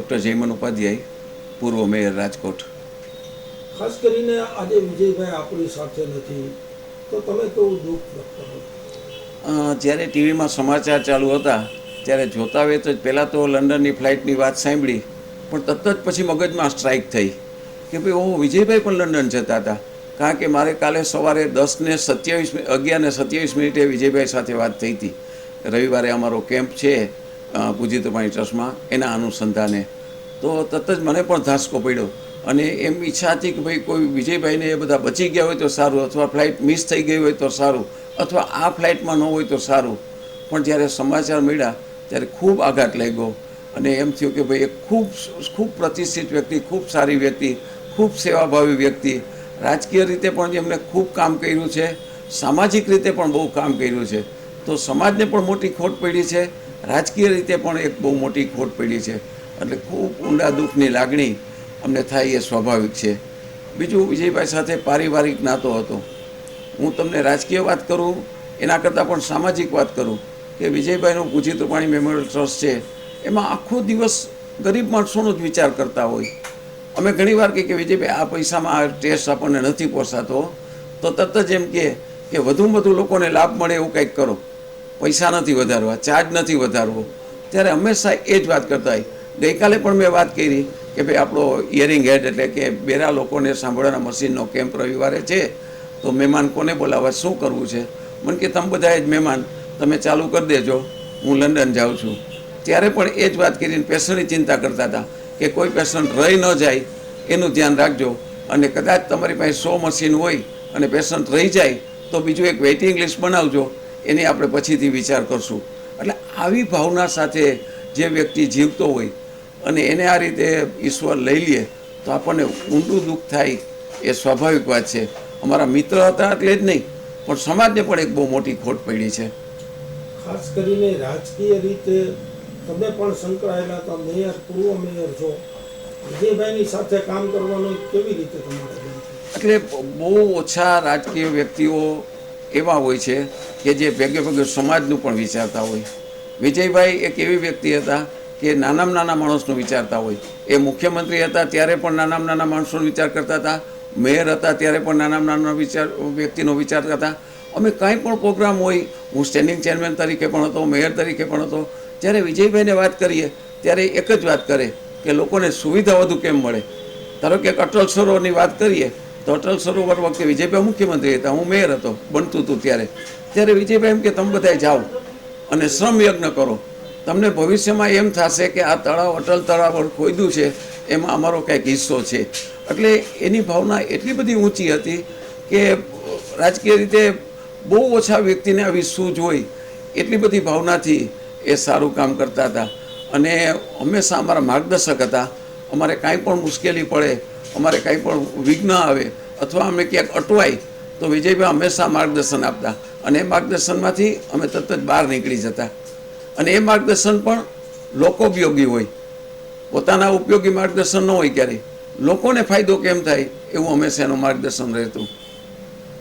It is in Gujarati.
ડૉક્ટર જયમન ઉપાધ્યાય, પૂર્વ મેયર રાજકોટ. ખાસ કરીને આજે વિજયભાઈ આપણી સાથે નથી તો તમે કેવું દુઃખ વ્યક્ત કરો? જ્યારે ટીવીમાં સમાચાર ચાલુ હતા ત્યારે જોતા હોય તો પહેલાં તો લંડનની ફ્લાઇટની વાત સાંભળી, પણ તરત જ પછી મગજમાં સ્ટ્રાઇક થઈ કે ભાઈ વિજયભાઈ પણ લંડન જતા હતા. કારણ કે મારે કાલે સવારે 11:27 વિજયભાઈ સાથે વાત થઈ હતી. રવિવારે અમારો કેમ્પ છે પૂજિતપાણી ટ્રસ્ટમાં, એના અનુસંધાને. તો તરત જ મને પણ ધાસકો પડ્યો અને એમ ઈચ્છા હતી કે ભાઈ કોઈ વિજયભાઈને એ બધા બચી ગયા હોય તો સારું, અથવા ફ્લાઇટ મિસ થઈ ગઈ હોય તો સારું, અથવા આ ફ્લાઇટમાં ન હોય તો સારું. પણ જ્યારે સમાચાર મળ્યા ત્યારે ખૂબ આઘાત લાગ્યો અને એમ થયું કે ભાઈ એક ખૂબ પ્રતિષ્ઠિત વ્યક્તિ, ખૂબ સારી વ્યક્તિ, ખૂબ સેવાભાવી વ્યક્તિ, રાજકીય રીતે પણ જેમણે ખૂબ કામ કર્યું છે, સામાજિક રીતે પણ બહુ કામ કર્યું છે. તો સમાજને પણ મોટી ખોટ પડી છે, રાજકીય રીતે પણ એક બહુ મોટી ખોટ પડી છે. એટલે ખૂબ ઊંડા દુઃખની લાગણી અમને થાય એ સ્વાભાવિક છે. બીજું, વિજયભાઈ સાથે પારિવારિક નાતો હતો. હું તમને રાજકીય વાત કરું એના કરતાં પણ સામાજિક વાત કરું કે વિજયભાઈનું પૂજિતપાણી મેમોરિયલ ટ્રસ્ટ છે, એમાં આખો દિવસ ગરીબ માણસોનો જ વિચાર કરતા હોય. અમે ઘણીવાર કહીએ કે વિજયભાઈ આ પૈસામાં આ ટેસ્ટ આપણને નથી પોસાતો, તો તરત જ એમ કે વધુમાં વધુ લોકોને લાભ મળે એવું કંઈક કરો, પૈસા નથી વધારવા, ચાર્જ નથી વધારવો. ત્યારે હંમેશા એ જ વાત કરતા હોય. ગઈકાલે પણ મેં વાત કરી કે ભાઈ આપણો હિયરિંગ હેડ એટલે કે બેરા લોકોને સાંભળવાના મશીનનો કેમ્પ રવિવારે છે, તો મહેમાન કોને બોલાવવા, શું કરવું છે? મને કે તમે બધા જ મહેમાન તમે ચાલુ કરી દેજો, હું લંડન જાઉં છું. ત્યારે પણ એ જ વાત કરીને પેશન્ટની ચિંતા કરતા હતા કે કોઈ પેશન્ટ રહી ન જાય એનું ધ્યાન રાખજો, અને કદાચ તમારી પાસે 100 મશીન હોય અને પેશન્ટ રહી જાય તો બીજું એક વેઇટિંગ લિસ્ટ બનાવજો, એની આપણે પછીથી વિચાર કરશું. એટલે આવી ભાવના સાથે જે વ્યક્તિ જીવતો હોય અને એને આ રીતે ઈશ્વર લઈ લે તો આપણને ઊંડું દુઃખ થાય, એ સ્વાભાવિક વાત છે. અમારા મિત્ર હતા એટલે જ નહીં, પણ સમાજને પણ એક બહુ મોટી ખોટ પડી છે. ખાસ કરીને રાજકીય રીતે તમે પણ સંકળાયેલા હતા, મેયર, પૂર્વ મેયર છો, વિજયભાઈની સાથે કામ કરવાનું કેવી રીતે તમારે? એટલે બહુ ઓછા રાજકીય વ્યક્તિઓ એવા હોય છે કે જે ભેગે ભેગે સમાજનું પણ વિચારતા હોય. વિજયભાઈ એક એવી વ્યક્તિ હતા કે નાનામાં નાના માણસનો વિચારતા હોય. એ મુખ્યમંત્રી હતા ત્યારે પણ નાનામાં નાના માણસોનો વિચાર કરતા હતા, મેયર હતા ત્યારે પણ નાનામાં નાના વ્યક્તિનો વિચાર કરતા હતા. અમે કાંઈ પણ પ્રોગ્રામ હોય, હું સ્ટેન્ડિંગ ચેરમેન તરીકે પણ હતો, મેયર તરીકે પણ હતો, જ્યારે વિજયભાઈને વાત કરીએ ત્યારે એક જ વાત કરે કે લોકોને સુવિધા વધુ કેમ મળે. ધારો કે અટલ સરોવરની વાત કરીએ તો અટલ સરોવર વખતે વિજયભાઈ મુખ્યમંત્રી હતા, હું મેયર હતો, બનતું હતું ત્યારે વિજયભાઈ એમ કે તમે બધા જાઓ અને શ્રમ યજ્ઞ કરો, તમને ભવિષ્યમાં એમ થશે કે આ તળાવ, અટલ તળાવ ખોદ્યું છે એમાં અમારો કંઈક હિસ્સો છે. એટલે એની ભાવના એટલી બધી ઊંચી હતી કે રાજકીય રીતે બહુ ઓછા વ્યક્તિને આવી સૂઝ હોય, એટલી બધી ભાવનાથી એ સારું કામ કરતા હતા. અને હંમેશા અમારા માર્ગદર્શક હતા. અમારે કાંઈ પણ મુશ્કેલી પડે, અમારે કાંઈ પણ વિઘ્ન આવે અથવા અમે ક્યાંક અટવાય તો વિજયભાઈ હંમેશા માર્ગદર્શન આપતા, અને એ માર્ગદર્શનમાંથી અમે તરત જ બહાર નીકળી જતા. અને એ માર્ગદર્શન પણ લોકોપયોગી હોય, પોતાના ઉપયોગી માર્ગદર્શન ન હોય ક્યારેય, લોકોને ફાયદો કેમ થાય એવું હંમેશા એનું માર્ગદર્શન રહેતું.